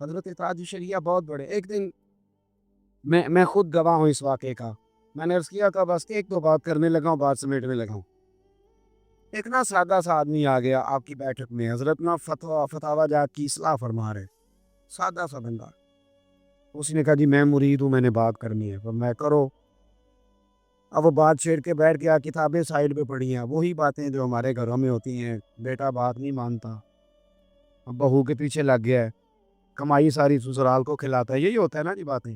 حضرت تاج شریعہ بہت بڑے. ایک دن میں خود گواہ ہوں اس واقعے کا. میں نے عرض کیا تھا بس ایک دو بات کرنے لگا ہوں, بات سمیٹنے لگا ہوں. ایک نا سادہ سا آدمی آ گیا آپ کی بیٹھک میں. حضرت نا فتاوی جات کی اصلاح فرما رہے. سادہ سا بندہ. اس نے کہا جی میں مرید ہوں, میں نے بات کرنی ہے. میں کرو. اب وہ بات چھیڑ کے بیٹھ گیا, کتابیں سائڈ پہ پڑھی ہیں, وہی باتیں جو ہمارے گھروں میں ہوتی ہیں. بیٹا بات نہیں مانتا, اب بہو کے پیچھے لگ گیا ہے, کمائی ساری سسرال کو کھلاتا ہے. یہی ہوتا ہے نا جی باتیں.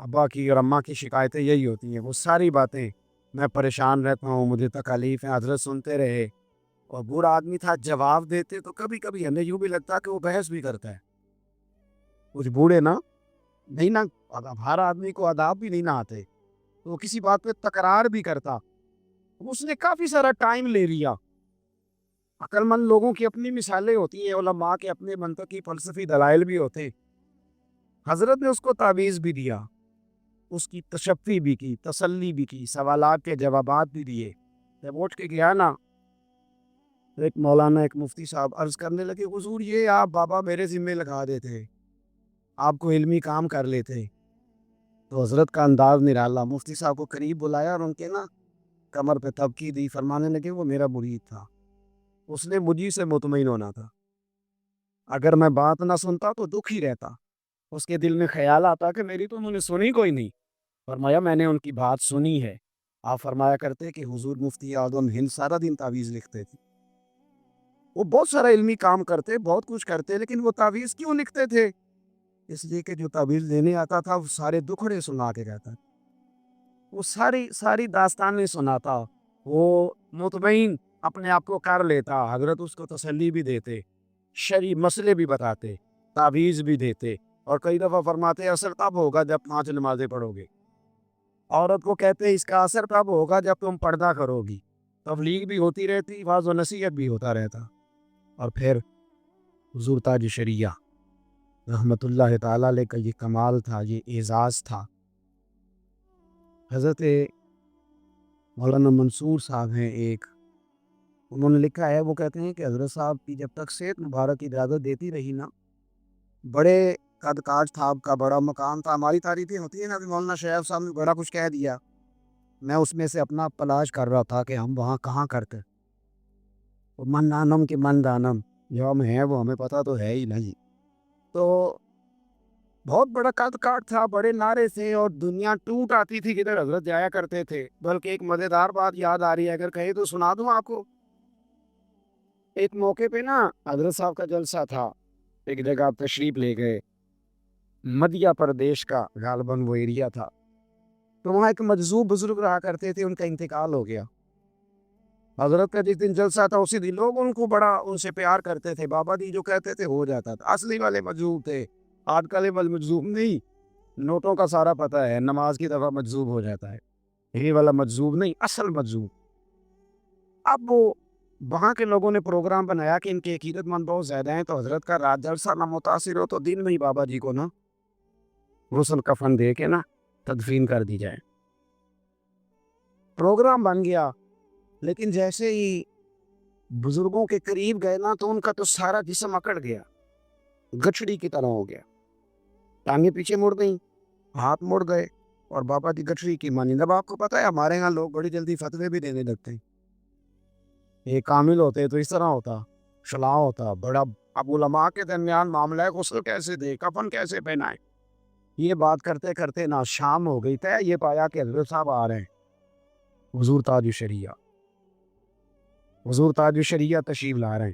ابا کی اور اماں کی شکایتیں یہی ہوتی ہیں. وہ ساری باتیں میں پریشان رہتا ہوں, مجھے تکالیف ہیں. حضرت سنتے رہے اور بوڑھا آدمی تھا, جواب دیتے تو کبھی کبھی ہمیں یوں بھی لگتا کہ وہ بحث بھی کرتا ہے. کچھ بوڑھے نا نہیں نا, ہر آدمی کو آداب بھی نہیں نہ آتے, تو وہ کسی بات پہ تکرار بھی کرتا. اس نے کافی سارا ٹائم لے لیا. عقل مند لوگوں کی اپنی مثالیں ہوتی ہیں, علماء کے اپنے منطقی فلسفی دلائل بھی ہوتے. حضرت نے اس کو تعویذ بھی دیا, اس کی تشفی بھی کی, تسلی بھی کی, سوالات کے جوابات بھی دیے. جب اٹھ کے گیا نا, ایک مولانا ایک مفتی صاحب عرض کرنے لگے حضور یہ آپ بابا میرے ذمہ لگا دیتے, آپ کو علمی کام کر لیتے. تو حضرت کا انداز نرالا. مفتی صاحب کو قریب بلایا اور ان کے نا کمر پہ تھپکی دی. فرمانے لگے وہ میرا مرید تھا, اس نے مجھے سے مطمئن ہونا تھا. اگر میں بات نہ سنتا تو دکھ ہی رہتا. اس کے دل میں خیال آتا کہ میری تو انہوں نے سنی کوئی نہیں. فرمایا میں نے ان کی بات سنی ہے. آپ فرمایا کرتے کہ حضور مفتی اعظم ہند سارا دن تعویذ لکھتے تھے. وہ بہت سارا علمی کام کرتے, بہت کچھ کرتے, لیکن وہ تعویذ کیوں لکھتے تھے؟ اس لیے کہ جو تعویذ لینے آتا تھا وہ سارے دکھڑے سنا کے کہتا, وہ ساری داستانیں سناتا. وہ مطمئن اپنے آپ کو کر لیتا. حضرت اس کو تسلی بھی دیتے, شرعی مسئلے بھی بتاتے, تعویذ بھی دیتے. اور کئی دفعہ فرماتے اثر تب ہوگا جب 5 نمازیں پڑھو گے. عورت کو کہتے اس کا اثر تب ہوگا جب تم پردہ کرو گی. تبلیغ بھی ہوتی رہتی, واعظ و نصیحت بھی ہوتا رہتا. اور پھر حضور تاج شریعہ رحمت اللہ تعالیٰ علیہ کا یہ کمال تھا, یہ اعزاز تھا. حضرت مولانا منصور صاحب ہیں ایک, انہوں نے لکھا ہے, وہ کہتے ہیں کہ حضرت صاحب کی جب تک صحت مبارک اجازت دیتی رہی نا, بڑے قد کاج تھا آپ کا, بڑا مقام تھا. ہماری تعریفیں ہوتی ہیں نا کہ مولانا شیخ صاحب نے بڑا کچھ کہہ دیا. میں اس میں سے اپنا تلاش کر رہا تھا کہ ہم وہاں کہاں کرتے. من دانم کہ من دانم, جو ہم ہیں وہ ہمیں پتہ تو ہے ہی نہیں. تو بہت بڑا قد کاٹ تھا, بڑے نعرے تھے, اور دنیا ٹوٹ آتی تھی کدھر حضرت جایا کرتے تھے. بلکہ ایک مزیدار بات یاد آ رہی ہے, اگر کہے تو سنا دوں آپ کو. ایک موقع پہ نا حضرت صاحب کا جلسہ تھا, ایک جگہ تشریف لے گئے, مدھیہ پردیش کا غالباً وہ ایریا تھا. تو وہاں ایک مجذوب بزرگ رہا کرتے تھے, ان کا انتقال ہو گیا. حضرت کا جس دن جلسہ تھا اسی دن لوگ ان کو بڑا ان سے پیار کرتے تھے. بابا جی جو کہتے تھے ہو جاتا تھا. اصلی والے مجذوب تھے, آج کل مجذوب نہیں. نوٹوں کا سارا پتہ ہے, نماز کی دفعہ مجذوب ہو جاتا ہے. یہ والا مجذوب نہیں, اصل مجذوب. اب وہ وہاں کے لوگوں نے پروگرام بنایا کہ ان کے عقیدت مند بہت زیادہ ہیں, تو حضرت کا رات جلسہ نہ متاثر ہو تو دن میں ہی بابا جی کو نا غسل کفن دے کے نا تدفین کر دی جائے. پروگرام بن گیا, لیکن جیسے ہی بزرگوں کے قریب گئے نا تو ان کا تو سارا جسم اکڑ گیا, گچھڑی کی طرح ہو گیا. ٹانگیں پیچھے مڑ گئیں, ہاتھ مڑ گئے, اور بابا جی گچھڑی کی مانی. جب آپ کو پتہ ہے ہمارے یہاں لوگ بڑی جلدی فتوے بھی دینے لگتے ہیں. یہ کامل ہوتے تو اس طرح ہوتا, شلاء ہوتا بڑا. اب علماء کے درمیان معاملہ ہے غسل کیسے دے, کفن کیسے پہنائے, یہ بات کرتے کرتے نا شام ہو گئی. طے یہ پایا کہ حضرت صاحب آ رہے ہیں, حضور تاج شریعہ, حضور تاج شریعہ تشریف لا رہے ہیں.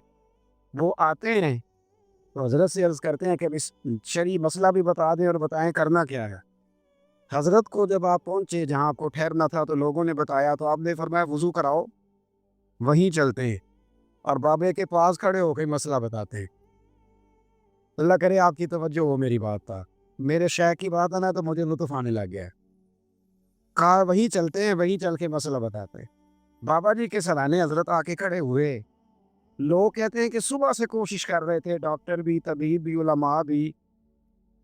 وہ آتے ہیں تو حضرت سے عرض کرتے ہیں کہ اس شرعی مسئلہ بھی بتا دیں اور بتائیں کرنا کیا ہے. حضرت کو جب آپ پہنچے جہاں آپ کو ٹھہرنا تھا تو لوگوں نے بتایا, تو آپ نے فرمایا وضو کراؤ, وہیں چلتے ہیں. اور بابے کے پاس کھڑے ہو کے مسئلہ بتاتے ہیں. اللہ کرے آپ کی توجہ ہو میری بات پر. میرے شیخ کی بات ہے نا تو مجھے لطف آنے لگ گیا ہے. کہا وہیں چلتے ہیں, وہیں چل کے مسئلہ بتاتے ہیں. بابا جی کے سرانے حضرت آ کے کھڑے ہوئے. لوگ کہتے ہیں کہ صبح سے کوشش کر رہے تھے, ڈاکٹر بھی, طبیب بھی, علماء بھی,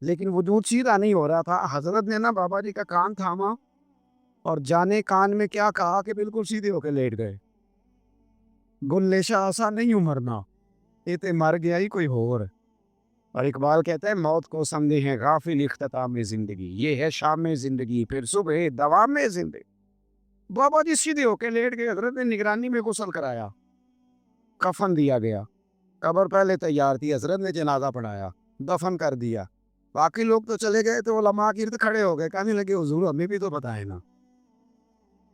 لیکن وجود سیدھا نہیں ہو رہا تھا. حضرت نے نا بابا جی کا کان تھاما اور جانے کان میں کیا کہا کہ بالکل سیدھے ہو کے لیٹ گئے. گل لیشا آسا نہیں مرنا, یہ تے مر گیا ہی کوئی اور. اور اقبال کہتا ہے موت کو سمجھے ہیں غافل اختتام زندگی، یہ ہے شام زندگی پھر صبح دوام زندگی۔ بابا جی سیدھے ہو کے لیٹ گئے، حضرت نے نگرانی میں غسل کرایا، کفن دیا گیا، قبر پہلے تیار تھی، حضرت نے جنازہ پڑھایا، دفن کر دیا۔ باقی لوگ تو چلے گئے تو علماء کے ارد کھڑے ہو گئے، کہنے لگے حضور ہمیں بھی تو بتائے نا،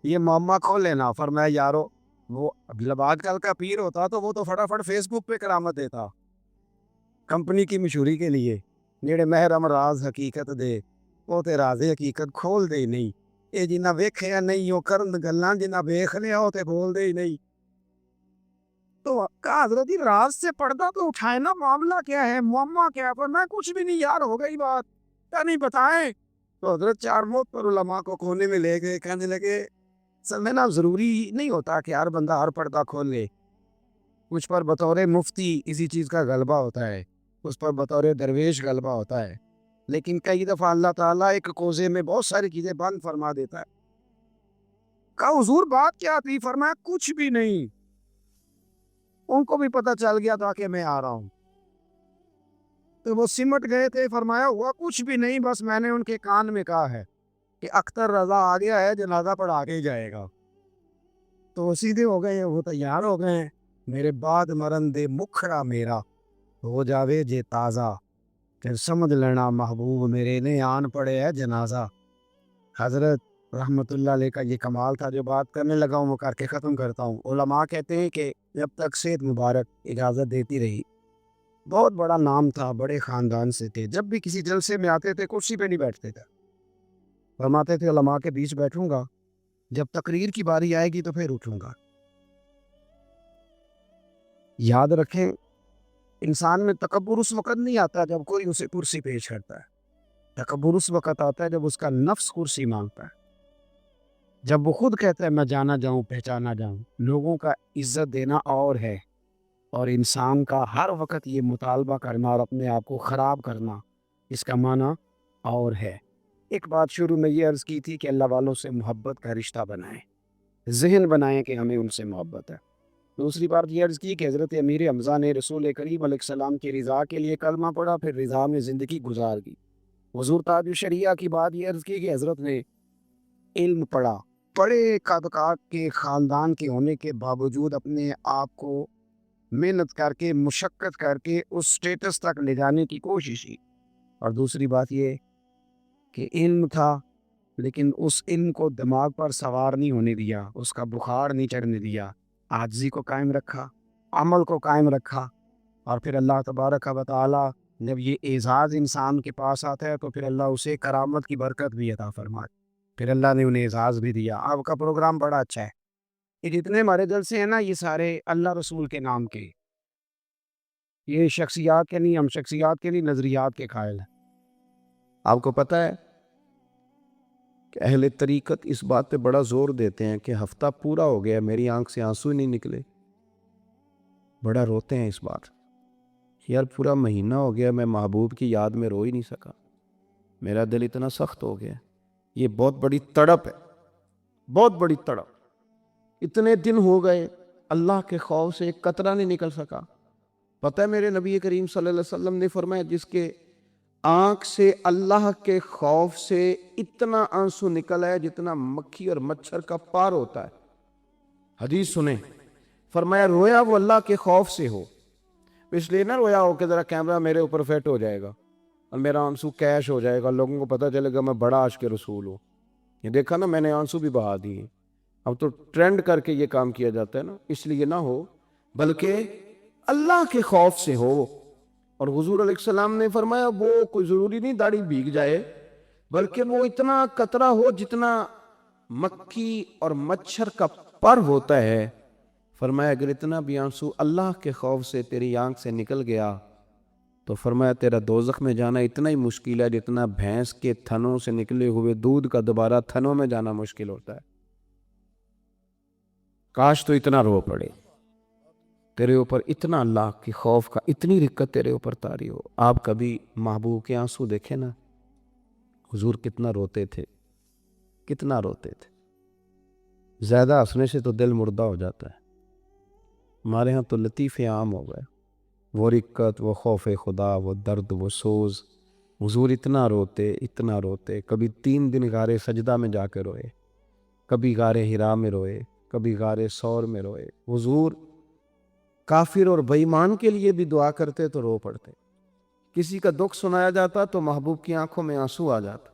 یہ معمہ کھول لینا۔ فرمایا یارو وہ جب آج کل کا پیر ہوتا تو وہ تو فٹافٹ فیس بک پہ کرامت دیتا کمپنی کی مشہوری کے لیے، نیڑے محرم راز حقیقت دے وہ تے راز حقیقت کھول دے نہیں، یہ جنہ ویکھیا نہیں وہ کرن گلاں، جنہ ویکھ لیا وہ تے بول دے ہی نہیں۔ تو کہا حضرت جی راز سے پردہ تو اٹھائے نا، معاملہ کیا ہے، معمہ کیا ہے؟ پر میں کچھ بھی نہیں یار، ہو گئی بات، کیا نہیں بتائیں؟ تو حضرت چار موت پر علماء کو کونے میں لے گئے، کہنے لگے سر میں نا ضروری نہیں ہوتا کہ ہر بندہ ہر پردہ کھول لے، کچھ پر بطور مفتی اسی چیز کا غلبہ ہوتا ہے، اس پر بطور درویش غلبہ ہوتا ہے، لیکن کئی دفعہ اللہ تعالیٰ ایک کوزے میں بہت ساری چیزیں بند فرما دیتا ہے۔ کہا حضور بات کیا تھی؟ فرمایا کچھ بھی نہیں، ان کو بھی پتہ چل گیا تھا کہ میں آ رہا ہوں، تو وہ سمٹ گئے تھے۔ فرمایا ہوا کچھ بھی نہیں، بس میں نے ان کے کان میں کہا ہے کہ اختر رضا آ گیا ہے، جنازہ پڑھا کے جائے گا۔ تو وہ سیدھے ہو گئے، وہ تیار ہو گئے ہیں، میرے بعد مرن دے مکھڑا میرا ہو جاوے جے تازہ، پھر سمجھ لینا محبوب میرے نے آن پڑے ہے جنازہ۔ حضرت رحمت اللہ علیہ کا یہ کمال تھا، جو بات کرنے لگا ہوں وہ کر کے ختم کرتا ہوں۔ علماء کہتے ہیں کہ جب تک صحت مبارک اجازت دیتی رہی، بہت بڑا نام تھا، بڑے خاندان سے تھے، جب بھی کسی جلسے میں آتے تھے کرسی پہ نہیں بیٹھتے تھے، فرماتے تھے علماء کے بیچ بیٹھوں گا، جب تقریر کی باری آئے گی تو پھر اٹھوں گا۔ یاد رکھیں انسان میں تکبر اس وقت نہیں آتا جب کوئی اسے کرسی پیش کرتا ہے، تکبر اس وقت آتا ہے جب اس کا نفس کرسی مانگتا ہے، جب وہ خود کہتا ہے میں جانا جاؤں پہچانا جاؤں۔ لوگوں کا عزت دینا اور ہے، اور انسان کا ہر وقت یہ مطالبہ کرنا اور اپنے آپ کو خراب کرنا، اس کا معنی اور ہے۔ ایک بات شروع میں یہ عرض کی تھی کہ اللہ والوں سے محبت کا رشتہ بنائیں، ذہن بنائیں کہ ہمیں ان سے محبت ہے۔ دوسری بات یہ عرض کی کہ حضرت امیر حمزہ نے رسول کریم علیہ السلام کی رضا کے لیے کلمہ پڑھا، پھر رضا میں زندگی گزار دی۔ حضور تاج الشریعہ کی بات یہ عرض کی کہ حضرت نے علم پڑھا، بڑے قابقات کے خاندان کے ہونے کے باوجود اپنے آپ کو محنت کر کے مشقت کر کے اس سٹیٹس تک لے جانے کی کوشش کی۔ اور دوسری بات یہ کہ علم تھا لیکن اس علم کو دماغ پر سوار نہیں ہونے دیا، اس کا بخار نہیں چڑھنے دیا، عاجزی کو قائم رکھا، عمل کو قائم رکھا، اور پھر اللہ تبارک و تعالی جب یہ اعزاز انسان کے پاس آتا ہے تو پھر اللہ اسے کرامت کی برکت بھی عطا فرمائے، پھر اللہ نے انہیں اعزاز بھی دیا۔ آپ کا پروگرام بڑا اچھا ہے، یہ جتنے ہمارے جلسے ہیں نا یہ سارے اللہ رسول کے نام کے، یہ شخصیات کے نہیں، ہم شخصیات کے نہیں، نظریات کے قائل ہیں۔ آپ کو پتہ ہے کہ اہل طریقت اس بات پہ بڑا زور دیتے ہیں کہ ہفتہ پورا ہو گیا میری آنکھ سے آنسو ہی نہیں نکلے، بڑا روتے ہیں اس بات، یار پورا مہینہ ہو گیا میں محبوب کی یاد میں رو ہی نہیں سکا، میرا دل اتنا سخت ہو گیا۔ یہ بہت بڑی تڑپ ہے، بہت بڑی تڑپ، اتنے دن ہو گئے اللہ کے خوف سے ایک قطرہ نہیں نکل سکا۔ پتہ ہے میرے نبی کریم صلی اللہ علیہ وسلم نے فرمایا جس کے آنکھ سے اللہ کے خوف سے اتنا آنسو نکل ہے جتنا مکھی اور مچھر کا پار ہوتا ہے، حدیث سنیں، فرمایا رویا وہ اللہ کے خوف سے ہو، اس لیے نہ رویا ہو کہ ذرا کیمرہ میرے اوپر فیٹ ہو جائے گا اور میرا آنسو کیش ہو جائے گا، لوگوں کو پتہ چلے گا میں بڑا عاشق رسول ہوں۔ یہ دیکھا نا میں نے آنسو بھی بہا دیے، اب تو ٹرینڈ کر کے یہ کام کیا جاتا ہے نا، اس لیے نہ ہو بلکہ اللہ کے خوف سے ہو۔ اور حضور علیہ السلام نے فرمایا وہ کوئی ضروری نہیں داڑھی بھیگ جائے، بلکہ وہ اتنا قطرہ ہو جتنا مکھی اور مچھر کا پر ہوتا ہے۔ فرمایا اگر اتنا بھی آنسو اللہ کے خوف سے تیری آنکھ سے نکل گیا تو فرمایا تیرا دوزخ میں جانا اتنا ہی مشکل ہے جتنا بھینس کے تھنوں سے نکلے ہوئے دودھ کا دوبارہ تھنوں میں جانا مشکل ہوتا ہے۔ کاش تو اتنا رو پڑے، تیرے اوپر اتنا اللہ کی خوف کا اتنی رقت تیرے اوپر طاری ہو۔ آپ کبھی محبوب کے آنسو دیکھیں نا، حضور کتنا روتے تھے، کتنا روتے تھے، زیادہ ہنسنے سے تو دل مردہ ہو جاتا ہے، ہمارے ہاں تو لطیفے عام ہو گئے، وہ رکت، وہ خوف خدا، وہ درد، وہ سوز. حضور اتنا روتے. کبھی 3 دن غار سجدہ میں جا کے روئے، کبھی غار حرا میں روئے، کبھی غار ثور میں روئے. حضور کافر اور بے ایمان کے لیے بھی دعا کرتے تو رو پڑتے. کسی کا دکھ سنایا جاتا تو محبوب کی آنکھوں میں آنسو آ جاتا.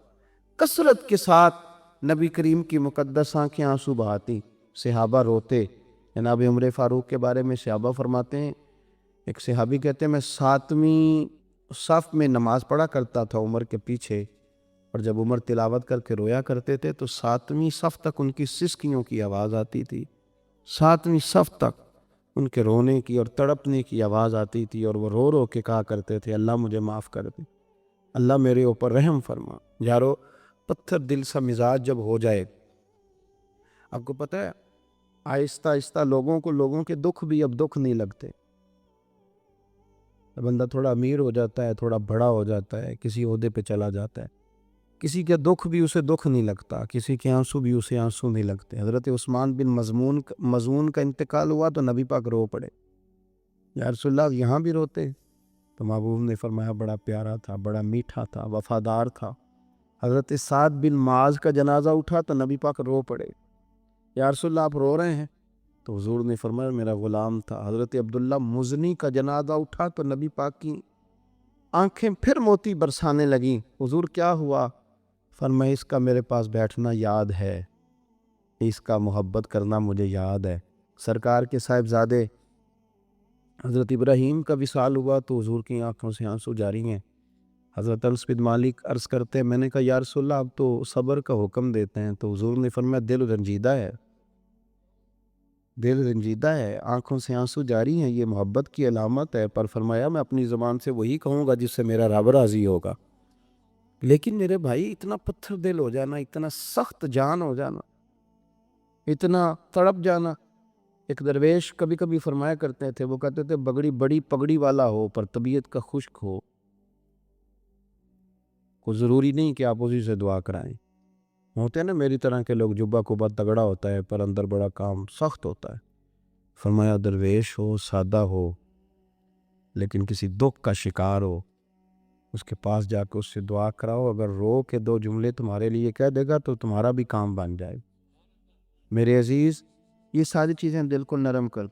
کثرت کے ساتھ نبی کریم کی مقدس آنکھیں آنسو بہاتی، صحابہ روتے. جناب عمر فاروق کے بارے میں صحابہ فرماتے ہیں، ایک صحابی کہتے ہیں میں 7ویں صف میں نماز پڑھا کرتا تھا عمر کے پیچھے، اور جب عمر تلاوت کر کے رویا کرتے تھے تو 7ویں صف تک ان کی سسکیوں کی آواز آتی تھی. 7ویں صف تک ان کے رونے کی اور تڑپنے کی آواز آتی تھی، اور وہ رو رو کے کہا کرتے تھے اللہ مجھے معاف کر دے، اللہ میرے اوپر رحم فرما. یارو پتھر دل سا مزاج جب ہو جائے، آپ کو پتہ ہے آہستہ آہستہ لوگوں کے دکھ بھی اب دکھ نہیں لگتے. بندہ تھوڑا امیر ہو جاتا ہے، تھوڑا بڑا ہو جاتا ہے، کسی عہدے پہ چلا جاتا ہے، کسی کے دکھ بھی اسے دکھ نہیں لگتا، کسی کے آنسو بھی اسے آنسو نہیں لگتے. حضرت عثمان بن مظعون کا انتقال ہوا تو نبی پاک رو پڑے، یا رسول اللہ یہاں بھی روتے؟ تو محبوب نے فرمایا بڑا پیارا تھا، بڑا میٹھا تھا، وفادار تھا. حضرت سعد بن معاذ کا جنازہ اٹھا تو نبی پاک رو پڑے. یا رسول اللہ آپ رو رہے ہیں؟ تو حضور نے فرمایا میرا غلام تھا. حضرت عبداللہ مزنی کا جنازہ اٹھا تو نبی پاک کی آنکھیں پھر موتی برسانے لگیں. حضور کیا ہوا؟ فرمایا اس کا میرے پاس بیٹھنا یاد ہے، اس کا محبت کرنا مجھے یاد ہے. سرکار کے صاحبزادے حضرت ابراہیم کا وصال ہوا تو حضور کی آنکھوں سے آنسو جاری ہیں. حضرت انس بن مالک عرض کرتے ہیں میں نے کہا یا رسول اللہ آپ تو صبر کا حکم دیتے ہیں. تو حضور نے فرمایا دل رنجیدہ ہے، دل رنجیدہ ہے، آنکھوں سے آنسو جاری ہیں، یہ محبت کی علامت ہے. پر فرمایا میں اپنی زبان سے وہی کہوں گا جس سے میرا رب راضی ہوگا. لیکن میرے بھائی اتنا پتھر دل ہو جانا، اتنا سخت جان ہو جانا، اتنا تڑپ جانا. ایک درویش کبھی کبھی فرمایا کرتے تھے، وہ کہتے تھے بڑی پگڑی والا ہو پر طبیعت کا خشک ہو، کوئی ضروری نہیں کہ آپ اسی سے دعا کرائیں. ہوتے ہیں نا میری طرح کے لوگ، جبہ کو بہت تگڑا ہوتا ہے پر اندر بڑا کام سخت ہوتا ہے. فرمایا درویش ہو، سادہ ہو، لیکن کسی دکھ کا شکار ہو، اس کے پاس جا کے اس سے دعا کراؤ. اگر رو کے 2 جملے تمہارے لیے کہہ دے گا تو تمہارا بھی کام بن جائے. میرے عزیز یہ ساری چیزیں دل کو نرم کر